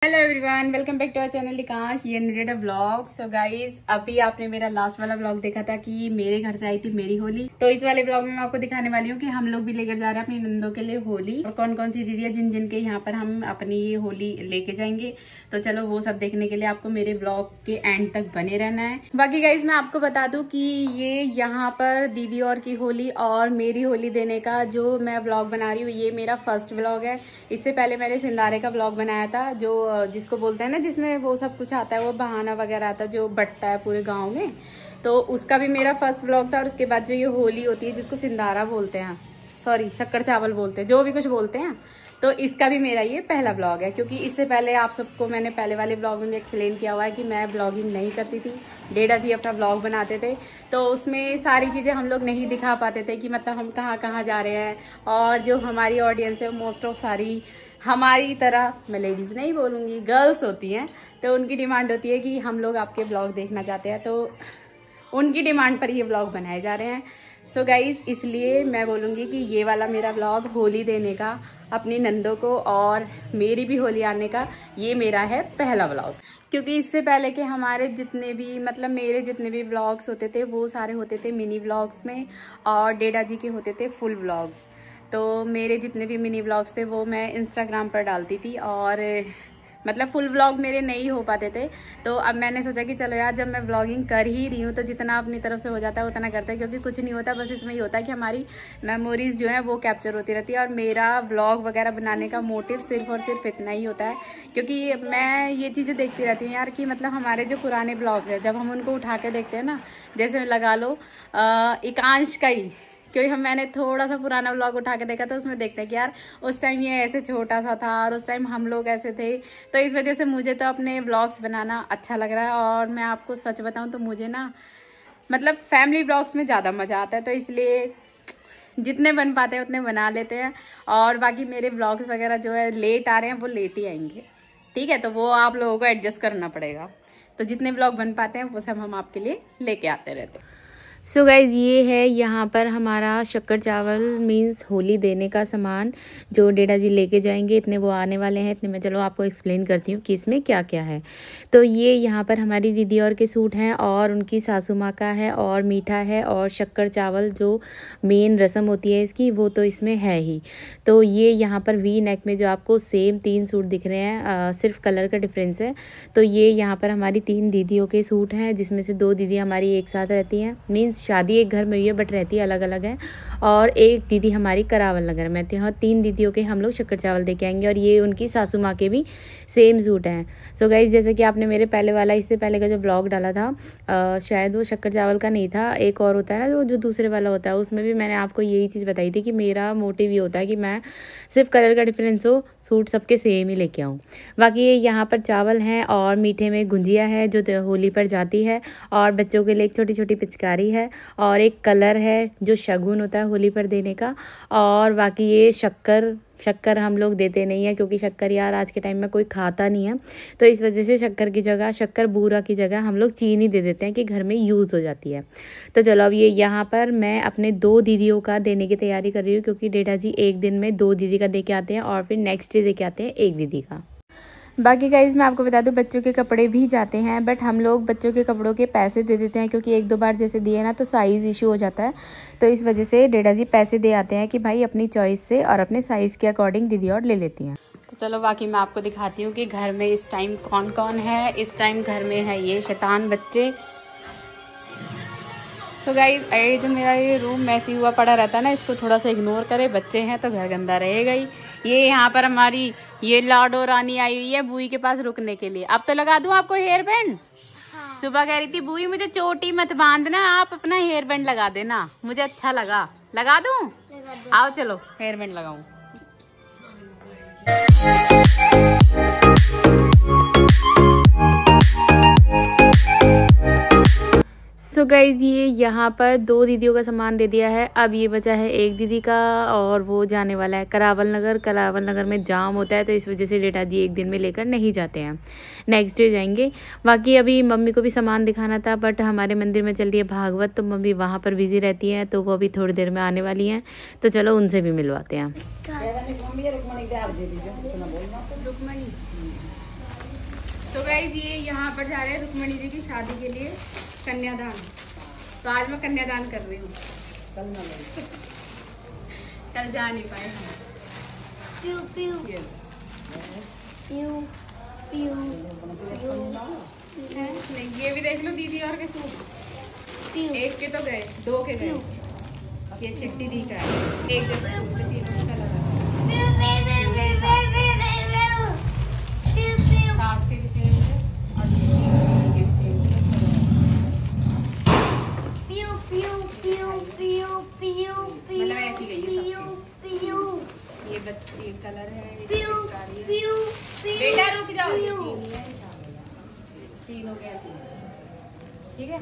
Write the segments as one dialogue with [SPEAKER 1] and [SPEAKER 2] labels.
[SPEAKER 1] Hello everyone, welcome back to our channel Dikansh ये vlog. So guys, अभी आपने मेरा लास्ट वाला व्लॉग देखा था कि मेरे घर से आई थी मेरी होली। तो इस वाले व्लॉग में मैं आपको दिखाने वाली हूँ कि हम लोग भी लेकर जा रहे हैं अपनी नंदों के लिए होली, और कौन कौन सी दीदियाँ जिन जिन के यहाँ पर हम अपनी ये होली लेके जाएंगे। तो चलो वो सब देखने के लिए आपको मेरे व्लॉग के एंड तक बने रहना है। बाकी गाइज मैं आपको बता दूं कि ये यहाँ पर दीदी और की होली और मेरी होली देने का जो मैं व्लॉग बना रही हूँ, ये मेरा फर्स्ट व्लॉग है। इससे पहले मैंने सिंदारे का व्लॉग बनाया था, जो जिसको बोलते हैं ना, जिसमें वो सब कुछ आता है, वो बहाना वगैरह आता है जो बटता है पूरे गांव में। तो उसका भी मेरा फर्स्ट व्लॉग था। और उसके बाद जो ये होली होती है जिसको सिंदारा बोलते हैं, सॉरी शक्कर चावल बोलते हैं, जो भी कुछ बोलते हैं, तो इसका भी मेरा ये पहला व्लॉग है। क्योंकि इससे पहले आप सबको मैंने पहले वाले व्लॉग में भी एक्सप्लेन किया हुआ है कि मैं व्लॉगिंग नहीं करती थी। डेडा जी अपना व्लॉग बनाते थे, तो उसमें सारी चीज़ें हम लोग नहीं दिखा पाते थे कि मतलब हम कहाँ कहाँ जा रहे हैं। और जो हमारी ऑडियंस है मोस्ट ऑफ सारी हमारी तरह, मैं लेडीज़ नहीं बोलूँगी, गर्ल्स होती हैं, तो उनकी डिमांड होती है कि हम लोग आपके व्लॉग देखना चाहते हैं। तो उनकी डिमांड पर ये व्लॉग बनाए जा रहे हैं। सो गाइज, इसलिए मैं बोलूँगी कि ये वाला मेरा व्लॉग होली देने का अपनी नंदों को और मेरी भी होली आने का, ये मेरा है पहला व्लॉग। क्योंकि इससे पहले के हमारे जितने भी मतलब मेरे जितने भी व्लॉग्स होते थे वो सारे होते थे मिनी व्लॉग्स में, और डेडा जी के होते थे फुल व्लॉग्स। तो मेरे जितने भी मिनी व्लॉग्स थे वो मैं इंस्टाग्राम पर डालती थी, और मतलब फुल व्लॉग मेरे नहीं हो पाते थे। तो अब मैंने सोचा कि चलो यार, जब मैं व्लॉगिंग कर ही रही हूँ तो जितना अपनी तरफ से हो जाता है उतना करते हैं। क्योंकि कुछ नहीं होता, बस इसमें ये होता है कि हमारी मेमोरीज जो है वो कैप्चर होती रहती है। और मेरा व्लॉग वगैरह बनाने का मोटिव सिर्फ और सिर्फ इतना ही होता है, क्योंकि मैं ये चीज़ें देखती रहती हूँ यार कि मतलब हमारे जो पुराने व्लॉग्स हैं, जब हम उनको उठा के देखते हैं ना, जैसे लगा लो एकांश का ही, क्योंकि मैंने थोड़ा सा पुराना व्लॉग उठा के देखा, तो उसमें देखते हैं कि यार उस टाइम ये ऐसे छोटा सा था और उस टाइम हम लोग ऐसे थे। तो इस वजह से मुझे तो अपने व्लॉग्स बनाना अच्छा लग रहा है। और मैं आपको सच बताऊं तो मुझे ना मतलब फैमिली व्लॉग्स में ज़्यादा मज़ा आता है, तो इसलिए जितने बन पाते हैं उतने बना लेते हैं। और बाकी मेरे व्लॉग्स वगैरह जो है लेट आ रहे हैं वो लेट ही आएंगे, ठीक है, तो वो आप लोगों को एडजस्ट करना पड़ेगा। तो जितने व्लॉग बन पाते हैं वो सब हम आपके लिए लेके आते रहते हैं।
[SPEAKER 2] सो गाइज़, ये है यहाँ पर हमारा शक्कर चावल मीन्स होली देने का सामान जो डेडा जी लेके जाएंगे। इतने वो आने वाले हैं, इतने मैं चलो आपको एक्सप्लेन करती हूँ कि इसमें क्या क्या है। तो ये यहाँ पर हमारी दीदी और के सूट हैं, और उनकी सासू माँ का है, और मीठा है, और शक्कर चावल जो मेन रस्म होती है इसकी, वो तो इसमें है ही। तो ये यहाँ पर वी नेक में जो आपको सेम 3 सूट दिख रहे हैं, सिर्फ कलर का डिफरेंस है। तो ये यहाँ पर हमारी 3 दीदियों के सूट हैं, जिसमें से 2 दीदी हमारी एक साथ रहती हैं, मीन्स शादी एक घर में हुई है बट रहती है अलग अलग है। और एक दीदी हमारी करावल नगर में थी। और 3 दीदियों के हम लोग शक्कर चावल दे के आएंगे, और ये उनकी सासू माँ के भी सेम सूट हैं। सो गाइज, जैसे कि आपने मेरे पहले वाला, इससे पहले का जो ब्लॉग डाला था, शायद वो शक्कर चावल का नहीं था, एक और होता है ना जो दूसरे वाला होता है, उसमें भी मैंने आपको यही चीज़ बताई थी कि मेरा मोटिव ये होता है कि मैं सिर्फ कलर का डिफरेंस हो, सूट सबके सेम ही लेके आऊँ। बाकी ये यहाँ पर चावल हैं, और मीठे में गुंजिया है जो होली पर जाती है, और बच्चों के लिए एक छोटी छोटी पिचकारी है, और एक कलर है जो शगुन होता है होली पर देने का। और बाकी ये शक्कर हम लोग देते नहीं है, क्योंकि शक्कर यार आज के टाइम में कोई खाता नहीं है। तो इस वजह से शक्कर की जगह, शक्कर बूरा की जगह हम लोग चीनी दे देते हैं कि घर में यूज़ हो जाती है। तो चलो, अब ये यहाँ पर मैं अपने 2 दीदियों का देने की तैयारी कर रही हूँ, क्योंकि डेडा जी एक दिन में 2 दीदी का दे के आते हैं, और फिर नेक्स्ट डे दे के आते हैं 1 दीदी का। बाकी गाइज मैं आपको बता दूं, बच्चों के कपड़े भी जाते हैं, बट हम लोग बच्चों के कपड़ों के पैसे दे देते हैं, क्योंकि 1-2 बार जैसे दिए ना तो साइज़ इशू हो जाता है। तो इस वजह से डेडा जी पैसे दे आते हैं कि भाई अपनी चॉइस से और अपने साइज़ के अकॉर्डिंग दीदी और ले लेती हैं।
[SPEAKER 1] तो चलो, बाकी मैं आपको दिखाती हूँ कि घर में इस टाइम कौन कौन है। इस टाइम घर में है ये शैतान बच्चे। सो गाइस, ये जो मेरा ये रूम मैसी हुआ पड़ा रहता है ना, इसको थोड़ा सा इग्नोर करे, बच्चे हैं तो घर गंदा रहेगा ही। ये यहाँ पर हमारी ये लाडो रानी आई हुई है बुई के पास रुकने के लिए। अब तो लगा दूं आपको हेयर बैंड? हाँ। सुबह कह रही थी बुई मुझे चोटी मत बांधना, आप अपना हेयर बैंड लगा देना, मुझे अच्छा लगा। लगा दूं? आओ चलो हेयर बैंड लगाऊं।
[SPEAKER 2] सो गाइज, ये यहाँ पर 2 दीदियों का सामान दे दिया है। अब ये बचा है 1 दीदी का, और वो जाने वाला है करावल नगर। करावल नगर में जाम होता है, तो इस वजह से डेडा जी एक दिन में लेकर नहीं जाते हैं, नेक्स्ट डे जाएंगे। बाकी अभी मम्मी को भी सामान दिखाना था, बट हमारे मंदिर में चल रही है भागवत, तो मम्मी वहाँ पर बिजी रहती हैं, तो वो अभी थोड़ी देर में आने वाली हैं। तो चलो उनसे भी मिलवाते हैं।
[SPEAKER 1] तो गाइस ये यहाँ पर जा रहे हैं रुक्मणी जी की शादी के लिए कन्यादान। तो आज मैं कन्यादान कर रही हूँ। कल जा नहीं पाए हम।
[SPEAKER 3] प्यू प्यू प्यू प्यू
[SPEAKER 1] नहीं, ये भी देख लो दीदी और के सूट। एक के तो गए, 2 के गए। ये चिट्टी दी का है, एक जैसा सूट है, तीनों का लगा। सास के भी सेम है और के भी सेम है। मतलब ऐसी गई है सबकी। ये कलर है, ये पिचकारी है। बेटा रुक जाओ, तीनों के ऐसे ठीक है।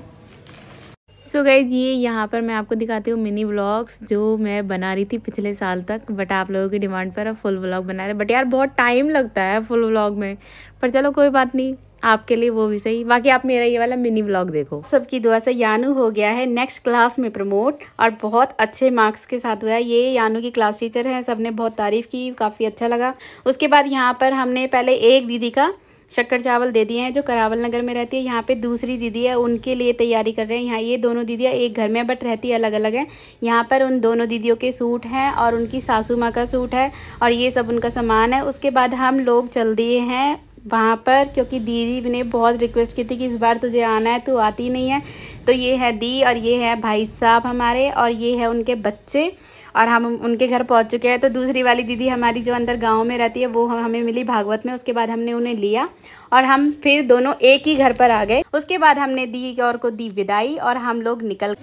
[SPEAKER 2] सो गाइज ये यहाँ पर मैं आपको दिखाती हूँ मिनी व्लॉग्स जो मैं बना रही थी पिछले साल तक, बट आप लोगों की डिमांड पर अब फुल व्लॉग बना रहे। बट यार बहुत टाइम लगता है फुल व्लॉग में, पर चलो कोई बात नहीं, आपके लिए वो भी सही। बाकी आप मेरा ये वाला मिनी व्लॉग देखो। सबकी दुआ से यानू हो गया है नेक्स्ट क्लास में प्रमोट और बहुत अच्छे मार्क्स के साथ हुआ है। ये यानू की क्लास टीचर है, सबने बहुत तारीफ़ की, काफ़ी अच्छा लगा। उसके बाद यहाँ पर हमने पहले एक दीदी का शक्कर चावल दे दिए हैं जो करावल नगर में रहती है। यहाँ पे दूसरी दीदी है, उनके लिए तैयारी कर रहे हैं। यहाँ ये दोनों दीदियाँ एक घर में बट रहती अलग अलग हैं। यहाँ पर उन दोनों दीदियों के सूट हैं और उनकी सासू माँ का सूट है और ये सब उनका सामान है। उसके बाद हम लोग चल दिए हैं वहाँ पर, क्योंकि दीदी ने बहुत रिक्वेस्ट की थी कि इस बार तुझे आना है, तू आती नहीं है। तो ये है दी और ये है भाई साहब हमारे और ये है उनके बच्चे और हम उनके घर पहुँच चुके हैं। तो दूसरी वाली दीदी हमारी जो अंदर गांव में रहती है वो हमें मिली भागवत में। उसके बाद हमने उन्हें लिया और हम फिर दोनों एक ही घर पर आ गए। उसके बाद हमने दी और को दी विदाई और हम लोग निकल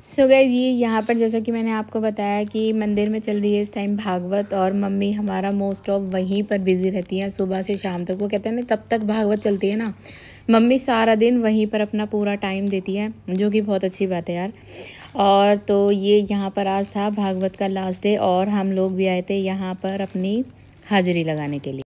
[SPEAKER 2] सो गाइस ये यहाँ पर जैसा कि मैंने आपको बताया कि मंदिर में चल रही है इस टाइम भागवत और मम्मी हमारा मोस्ट ऑफ वहीं पर बिजी रहती है सुबह से शाम तक। वो कहते हैं ना तब तक भागवत चलती है ना, मम्मी सारा दिन वहीं पर अपना पूरा टाइम देती है, जो कि बहुत अच्छी बात है यार। और तो ये यहाँ पर आज था भागवत का लास्ट डे और हम लोग भी आए थे यहाँ पर अपनी हाजिरी लगाने के लिए।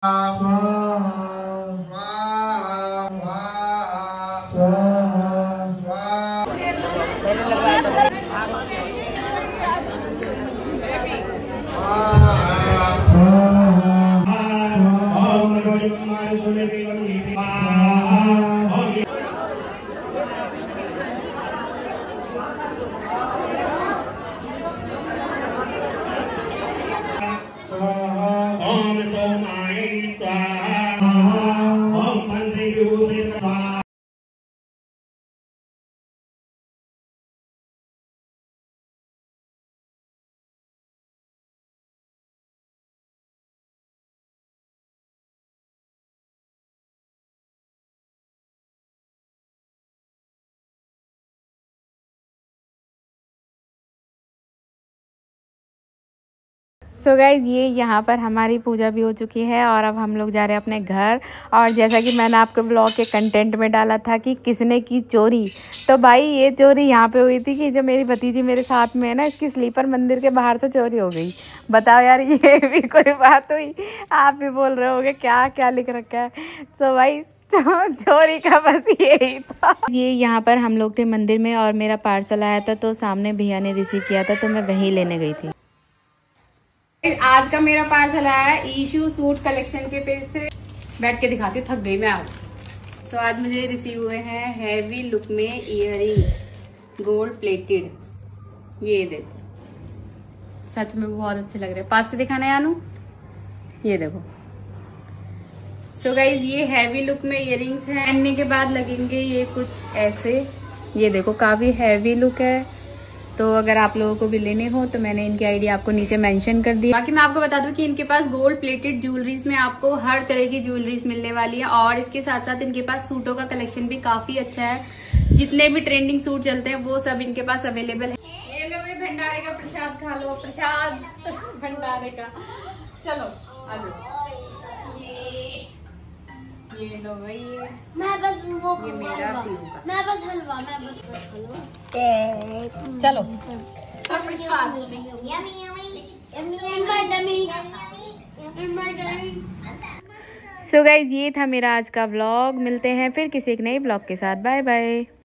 [SPEAKER 2] सो गाइज ये यहाँ पर हमारी पूजा भी हो चुकी है और अब हम लोग जा रहे हैं अपने घर। और जैसा कि मैंने आपको ब्लॉग के कंटेंट में डाला था कि किसने की चोरी, तो भाई ये चोरी यहाँ पे हुई थी कि जो मेरी भतीजी मेरे साथ में है ना, इसकी स्लीपर मंदिर के बाहर से चोरी हो गई। बताओ यार ये भी कोई बात हुई? आप भी बोल रहे होगे क्या क्या लिख रखा है। सो भाई चोरी का बस यही था। ये यहाँ पर हम लोग थे मंदिर में और मेरा पार्सल आया था तो सामने भैया ने रिसीव किया था तो मैं वहीं लेने गई थी।
[SPEAKER 1] आज का मेरा पार्सल आया है ईशू सूट कलेक्शन के पेज से। बैठ के दिखाती हूँ, थक गई मैं आज। सो आज मुझे रिसीव हुए हैं हैवी लुक में इयररिंग्स गोल्ड प्लेटेड। ये देखो सच में बहुत अच्छे लग रहे हैं। पास से दिखाना है यानू, ये देखो। सो गाइज ये हैवी लुक में इयररिंग्स हैं। पहनने के बाद लगेंगे ये कुछ ऐसे। ये देखो काफी हैवी लुक है। तो अगर आप लोगों को भी लेने हो तो मैंने इनकी आईडी आपको नीचे मेंशन कर दी। बाकी मैं आपको बता दूं कि इनके पास गोल्ड प्लेटेड ज्वेलरीज में आपको हर तरह की ज्वेलरीज मिलने वाली है और इसके साथ साथ इनके पास सूटों का कलेक्शन भी काफी अच्छा है। जितने भी ट्रेंडिंग सूट चलते हैं वो सब इनके पास अवेलेबल है। ये लो भाई भंडारे का प्रसाद खा लो, प्रसाद भंडारे का। चलो आ जाओ। ये लो भाई,
[SPEAKER 3] मैं बस वो
[SPEAKER 1] ये मेरा पीऊ का।
[SPEAKER 3] मैं बस हलवा
[SPEAKER 1] चलो
[SPEAKER 2] सो गाइज ये था मेरा आज का व्लॉग। मिलते हैं फिर किसी एक नए ब्लॉग के साथ। Bye bye.